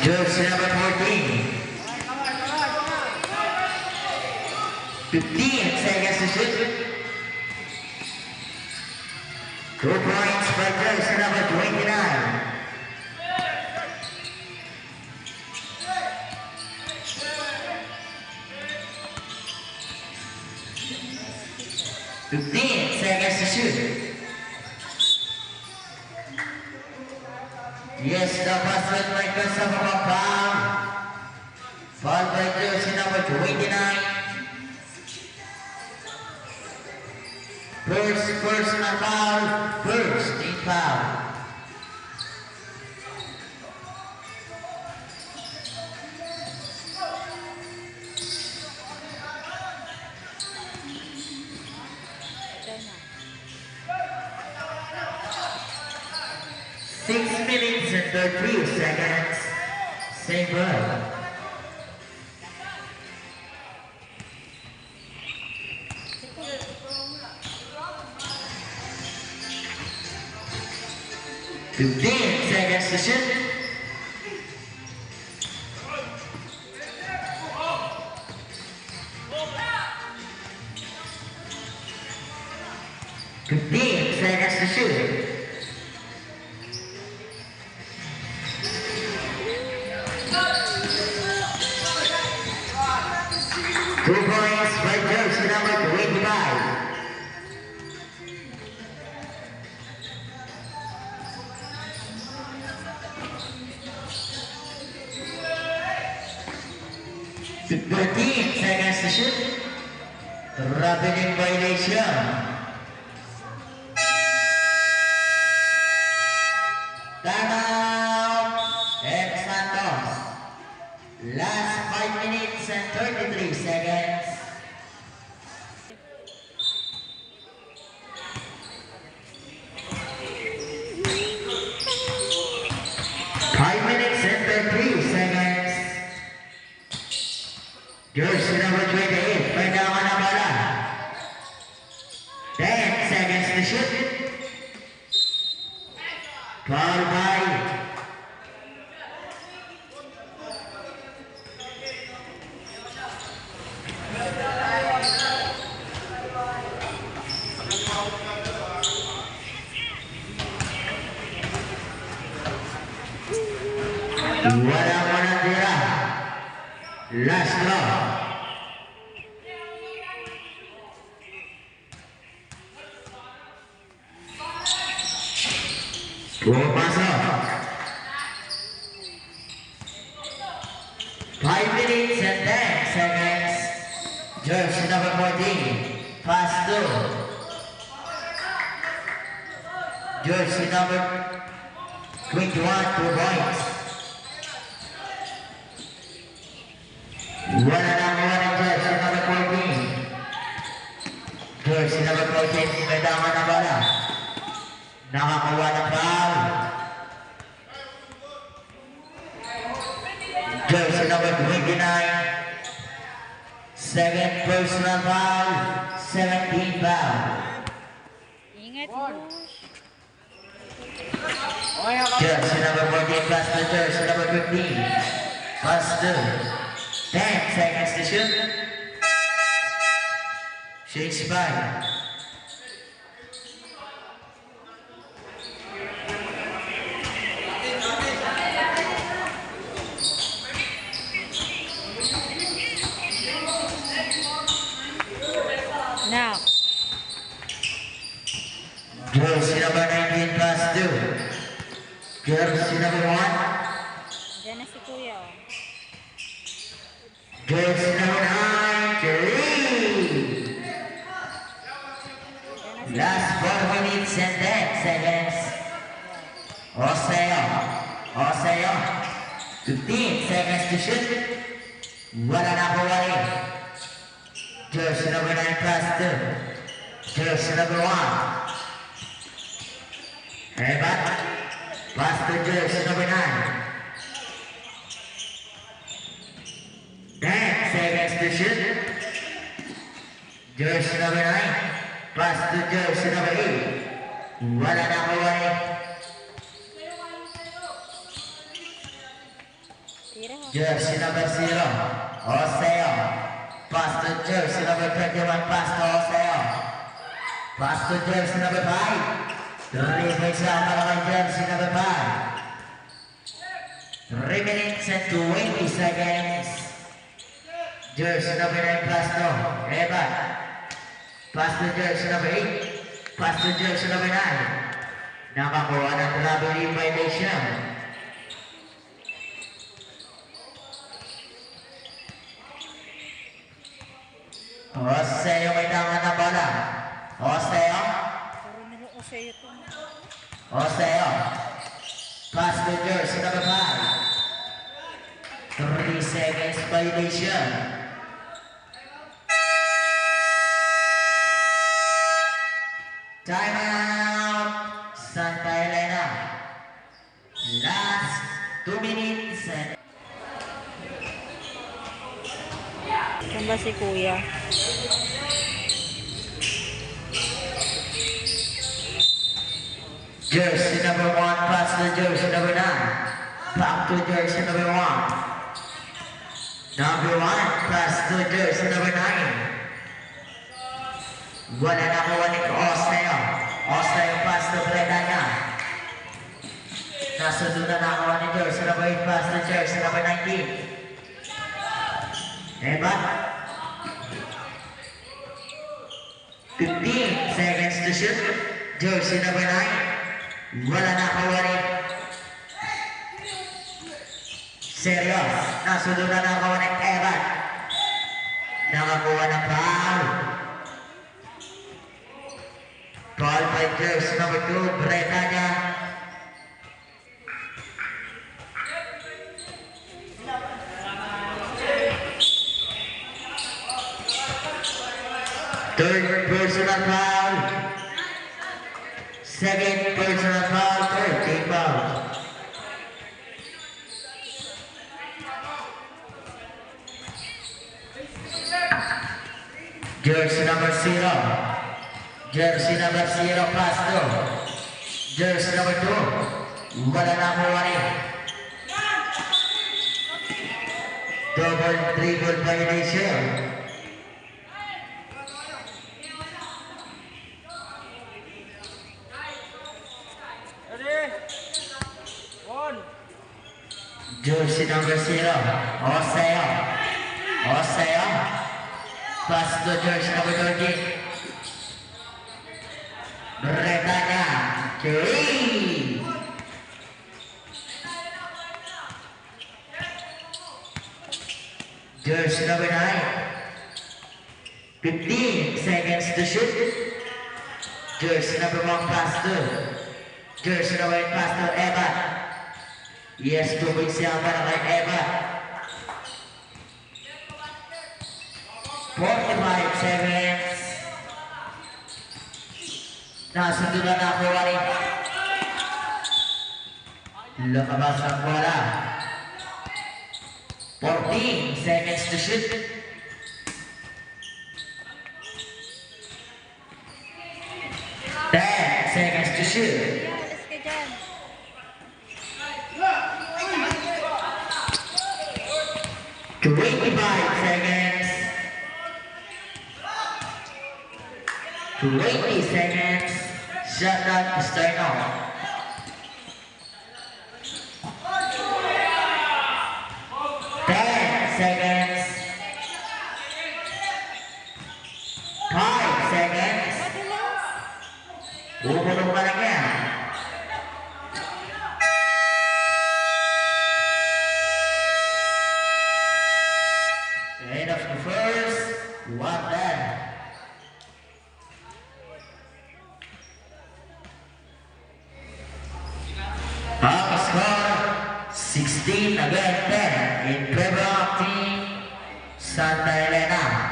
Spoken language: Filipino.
Jersey number 14. 15 seconds to shoot. 2 points for jersey number 29. Seconds to shoot. Yes, the basket by Kasama foul. Foul by jersey number 29. First personal foul, first team foul. Minutes and 33 seconds. Same ball. Seconds to shoot. Seconds to shoot. 2 points by jersey number 25. Seconds to shoot. Rapid in violation. Timeout. Ed Santos. Last 5 minutes and 33 seconds. Jersey number 28, pegangan ang bola. 10 seconds to shoot. Foul by walang tira. Last draw. Pumapasok. 5 minutes and 10 seconds. Jersey number 14. Pass 2. Jersey number 21, 2 points. Wala na ang jersey number 14. Jersey number 14, pegangan ang bola. Nakakuha ng foul. Jersey number 29. Second personal foul. 17 foul. Ingat mo. Jersey number 14 plus the jersey number 15. Plus 2. 10 seconds to shoot. Change by. Now. Jersey number 19 plus 2. Jersey number 1. Diyan na si Kuya. Jersey number 9, 3. Last 4 minutes and 10 seconds. Oseo. 15 seconds to shoot. Wala na po wali. Jersey number 9 plus 2. Jersey number 1. Hebat. Pass to jersey number 9. 10 seconds to shoot. Jersey number 9. Pass to jersey number 8. Wala na po wali. Jersey number 0, Oseo. Pass to jersey number 21, pass to Oseo. Pass to jersey number 5. 3 points lang para kay jersey number 5. 3 minutes and 20 seconds. Jersey number 9, pass to Evan. Pass to jersey number 8. Pass to jersey number 9. Nakakuha ng robbery violation. Oseo may tangan na bola. Oseo. Puro nila Oseo to. Oseo. Pass to jersey number 5. 30 seconds violation. Time out. Santa Elena. Last 2 minutes and Saan ba si Kuya? jersey number 1, pass to jersey number 9. Back to jersey number 1. Number 1, pass to jersey number 9. Wala na kuha ni Oseo. Oseo pass to Bretanya. Nasunod na nakuha ni jersey number 8, pass to jersey number 19. Eba. 15 seconds to shoot. Jersey number 9. Wala na kawarin. Serious. Nasunod na nakakuha ng Evan. Nakakuha ng foul. Foul by jersey number 2, Bretanya. Third personal foul. Second personal foul. Third team foul. Jersey number 0. Jersey number 0 pass to. Jersey number 2. Wala na kuha rin. Double dribble violation. Jersey number 0, Oseo. Oseo. Pass to jersey number 13. Bretanya. 3. Jersey number 9. 15 seconds to shoot. Jersey number 1 pass to. Jersey number 8 pass to Evan. Yes, 2 points siya para kay Eva. 45 seconds. Nasunod na nakuha rin. Lumabas ang bola. 14 seconds to shoot. 10 seconds to shoot. Kuya, alis ka dyan. 25 seconds. 20 seconds. Shut down to start off. 10 seconds. 5 seconds. Madalas. Bubulong ka lang yan. End of the first. What then? Ang score 16 against 10 in favor of team Santa Elena.